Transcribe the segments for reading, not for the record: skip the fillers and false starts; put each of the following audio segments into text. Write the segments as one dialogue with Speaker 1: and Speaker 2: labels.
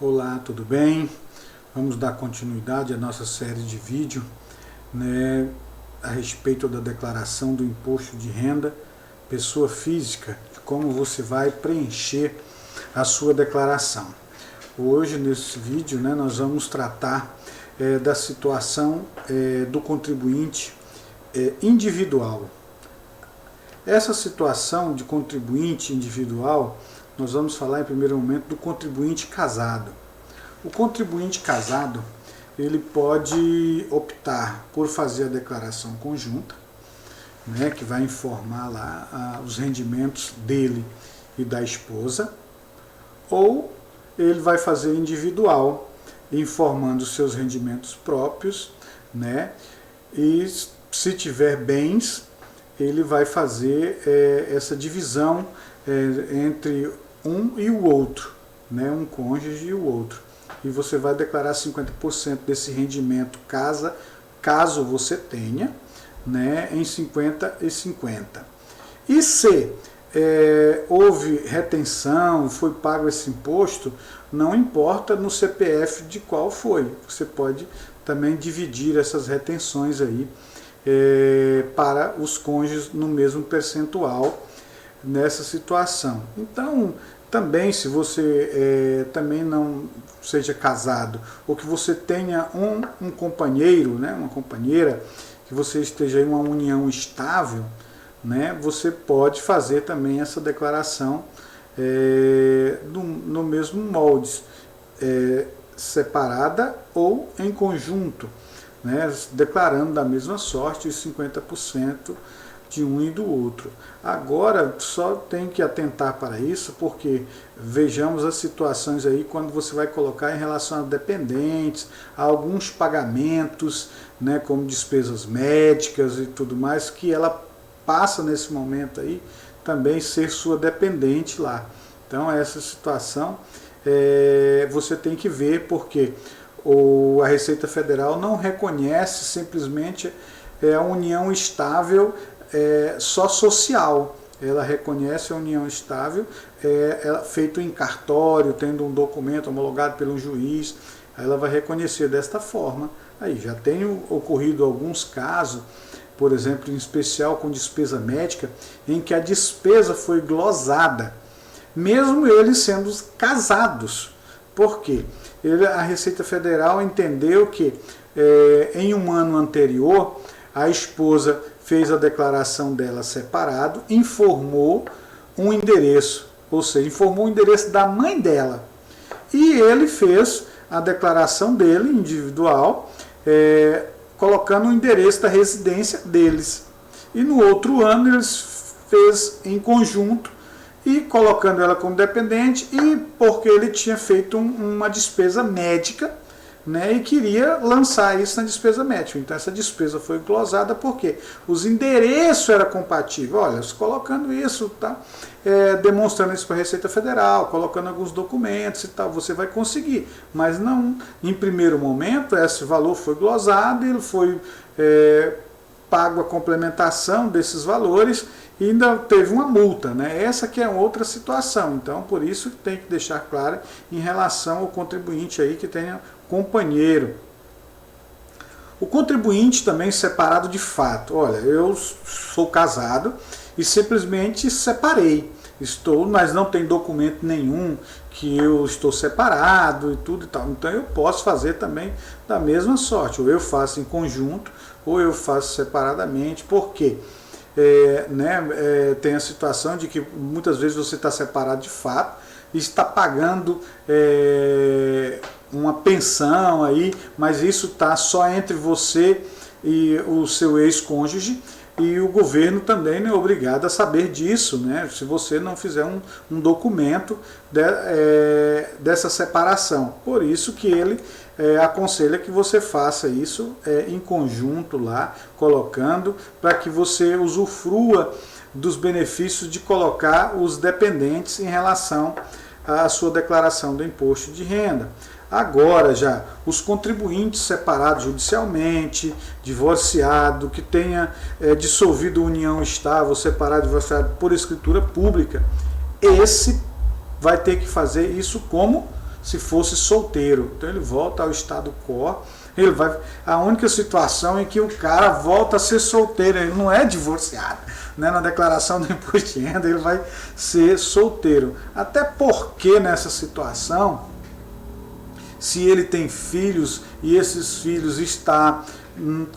Speaker 1: Olá, tudo bem? Vamos dar continuidade à nossa série de vídeo, né, a respeito da declaração do imposto de renda pessoa física, de como você vai preencher a sua declaração. Hoje, nesse vídeo, né, nós vamos tratar da situação do contribuinte individual. Essa situação de contribuinte individual, nós vamos falar em primeiro momento do contribuinte casado. O contribuinte casado, ele pode optar por fazer a declaração conjunta, né, que vai informar lá os rendimentos dele e da esposa, ou ele vai fazer individual, informando os seus rendimentos próprios, né, e se tiver bens, ele vai fazer essa divisão entre um e o outro, né, um cônjuge e o outro. E você vai declarar 50% desse rendimento caso você tenha, né, em 50 e 50. E se houve retenção, foi pago esse imposto, não importa no CPF de qual foi. Você pode também dividir essas retenções aí para os cônjuges no mesmo percentual nessa situação. Então, também se você também não seja casado, ou que você tenha um companheiro, né, uma companheira, que você esteja em uma união estável, né, você pode fazer também essa declaração no mesmo molde, separada ou em conjunto, né, declarando da mesma sorte os 50% de um e do outro. Agora, só tem que atentar para isso, porque vejamos as situações aí quando você vai colocar em relação a dependentes, a alguns pagamentos, né, como despesas médicas e tudo mais, que ela passa nesse momento aí também ser sua dependente lá. Então, essa situação você tem que ver, porque a Receita Federal não reconhece simplesmente a união estável só social. Ela reconhece a união estável feito em cartório, tendo um documento homologado pelo juiz. Ela vai reconhecer desta forma. Aí já tem ocorrido alguns casos, por exemplo, em especial com despesa médica, em que a despesa foi glosada, mesmo eles sendo casados. Por quê? A Receita Federal entendeu que em um ano anterior a esposa fez a declaração dela separado, informou um endereço, ou seja, informou o endereço da mãe dela. E ele fez a declaração dele individual, colocando o endereço da residência deles. E no outro ano eles fez em conjunto, e colocando ela como dependente, e porque ele tinha feito uma despesa médica, né, e queria lançar isso na despesa médica. Então essa despesa foi glosada porque os endereços eram compatíveis. Olha, colocando isso, tá, demonstrando isso para a Receita Federal, colocando alguns documentos e tal, você vai conseguir. Mas não, em primeiro momento, esse valor foi glosado, ele foi pago a complementação desses valores e ainda teve uma multa, né? Essa que é outra situação. Então, por isso tem que deixar claro em relação ao contribuinte aí que tenha companheiro. O contribuinte também separado de fato. Olha, eu sou casado e simplesmente separei. Mas não tem documento nenhum que eu estou separado e tudo e tal. Então eu posso fazer também da mesma sorte. Ou eu faço em conjunto, ou eu faço separadamente. Por quê? Tem a situação de que muitas vezes você está separado de fato e está pagando uma pensão aí, mas isso está só entre você e o seu ex-cônjuge, e o governo também não é obrigado a saber disso, né, se você não fizer um documento dessa separação. Por isso que ele aconselha que você faça isso em conjunto lá, colocando, para que você usufrua dos benefícios de colocar os dependentes em relação à sua declaração do imposto de renda. Agora já, os contribuintes separados judicialmente, divorciado, que tenha dissolvido união estável, separado, divorciado por escritura pública, esse vai ter que fazer isso como se fosse solteiro. Então ele volta ao estado quo. Ele vai, a única situação em que o cara volta a ser solteiro, ele não é divorciado, né? Na declaração do imposto de renda ele vai ser solteiro. Até porque nessa situação, se ele tem filhos e esses filhos estão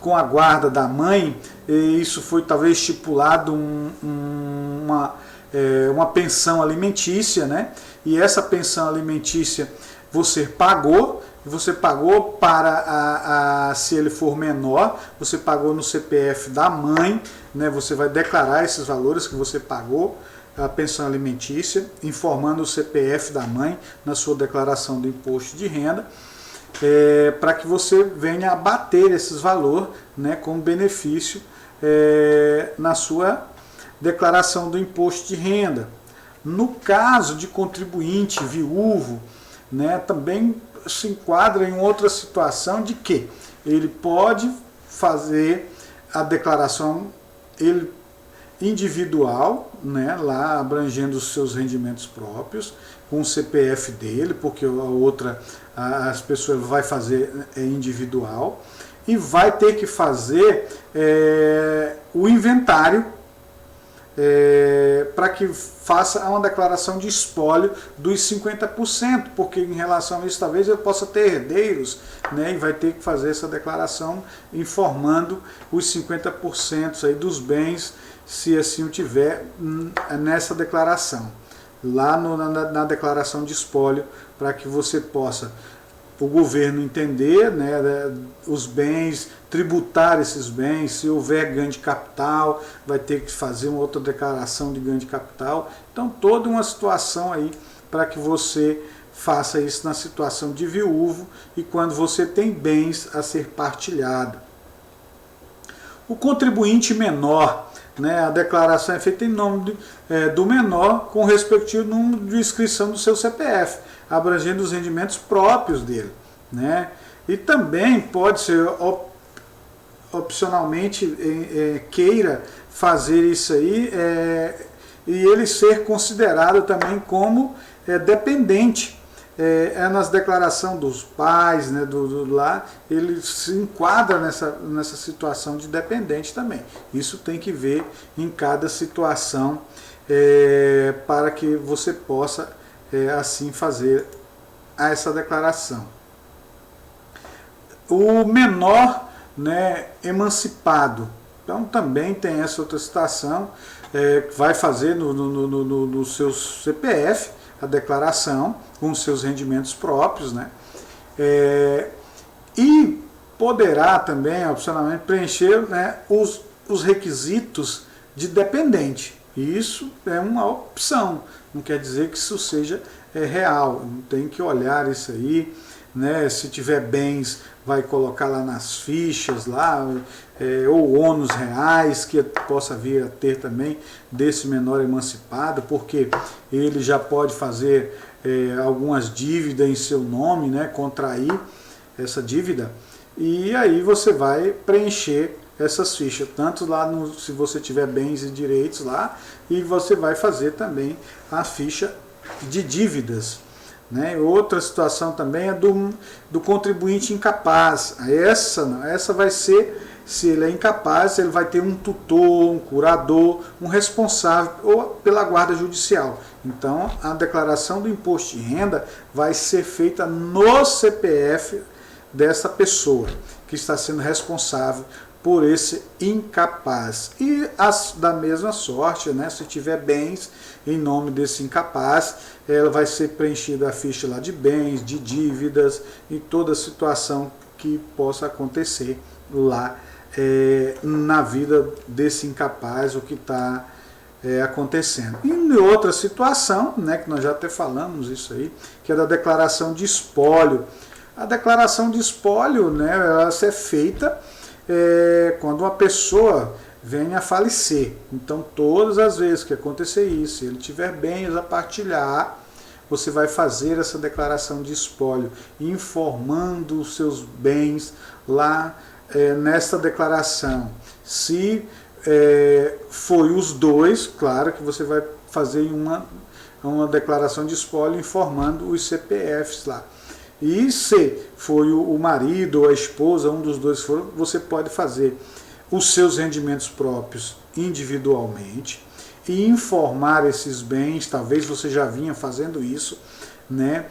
Speaker 1: com a guarda da mãe, e isso foi talvez estipulado uma pensão alimentícia, né? E essa pensão alimentícia você pagou para, se ele for menor, você pagou no CPF da mãe, né? Você vai declarar esses valores que você pagou, a pensão alimentícia, informando o CPF da mãe na sua declaração do imposto de renda, para que você venha abater esses valores, né, como benefício na sua declaração do imposto de renda. No caso de contribuinte viúvo, né, também se enquadra em outra situação de que ele pode fazer a declaração individual, né, lá abrangendo os seus rendimentos próprios, com o CPF dele, porque as pessoas vai fazer individual, e vai ter que fazer o inventário para que faça uma declaração de espólio dos 50%, porque em relação a isso talvez ele possa ter herdeiros, né, e vai ter que fazer essa declaração informando os 50% aí dos bens, se assim o tiver, nessa declaração, lá na declaração de espólio, para que você possa, o governo entender, né, os bens, tributar esses bens. Se houver ganho de capital, vai ter que fazer uma outra declaração de ganho de capital. Então, toda uma situação aí para que você faça isso na situação de viúvo e quando você tem bens a ser partilhado. O contribuinte menor, né, a declaração é feita em nome do menor com o respectivo número de inscrição do seu CPF, abrangendo os rendimentos próprios dele, né? E também pode ser opcionalmente queira fazer isso aí e ele ser considerado também como dependente. Nas declarações dos pais, né, lá, ele se enquadra nessa situação de dependente também. Isso tem que ver em cada situação para que você possa assim fazer essa declaração. O menor, né, emancipado, então também tem essa outra situação, vai fazer no seu CPF a declaração com os seus rendimentos próprios, né? E poderá também, opcionalmente, preencher, né, os requisitos de dependente. E isso é uma opção, não quer dizer que isso seja real, tem que olhar isso aí, né? Se tiver bens, vai colocar lá nas fichas, lá, ou ônus reais, que possa vir a ter também desse menor emancipado, porque ele já pode fazer algumas dívidas em seu nome, né? Contrair essa dívida, e aí você vai preencher essas fichas, tanto lá se você tiver bens e direitos lá, e você vai fazer também a ficha de dívidas, né? Outra situação também é do contribuinte incapaz. Essa vai ser, se ele é incapaz, ele vai ter um tutor, um curador, um responsável ou pela guarda judicial. Então, a declaração do imposto de renda vai ser feita no CPF dessa pessoa que está sendo responsável por esse incapaz. E da mesma sorte, né, se tiver bens em nome desse incapaz, ela vai ser preenchida a ficha lá de bens, de dívidas e toda situação que possa acontecer lá na vida desse incapaz, o que está acontecendo. E em outra situação, né, que nós já até falamos isso aí, que é da declaração de espólio. A declaração de espólio, né, ela é feita quando uma pessoa venha a falecer. Então, todas as vezes que acontecer isso, se ele tiver bens a partilhar, você vai fazer essa declaração de espólio, informando os seus bens lá nesta declaração. Se foi os dois, claro que você vai fazer em uma declaração de espólio informando os CPFs lá. E se foi o marido ou a esposa, um dos dois for, você pode fazer os seus rendimentos próprios individualmente e informar esses bens, talvez você já vinha fazendo isso, né,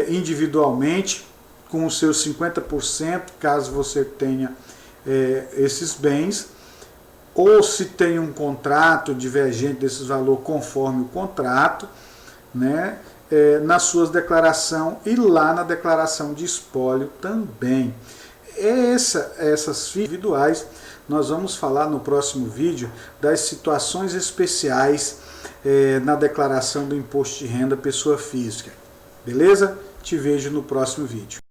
Speaker 1: individualmente, com os seus 50%, caso você tenha esses bens, ou se tem um contrato divergente desses valores conforme o contrato, né, na sua declaração e lá na declaração de espólio também. Essas individuais, nós vamos falar no próximo vídeo das situações especiais na declaração do imposto de renda pessoa física. Beleza? Te vejo no próximo vídeo.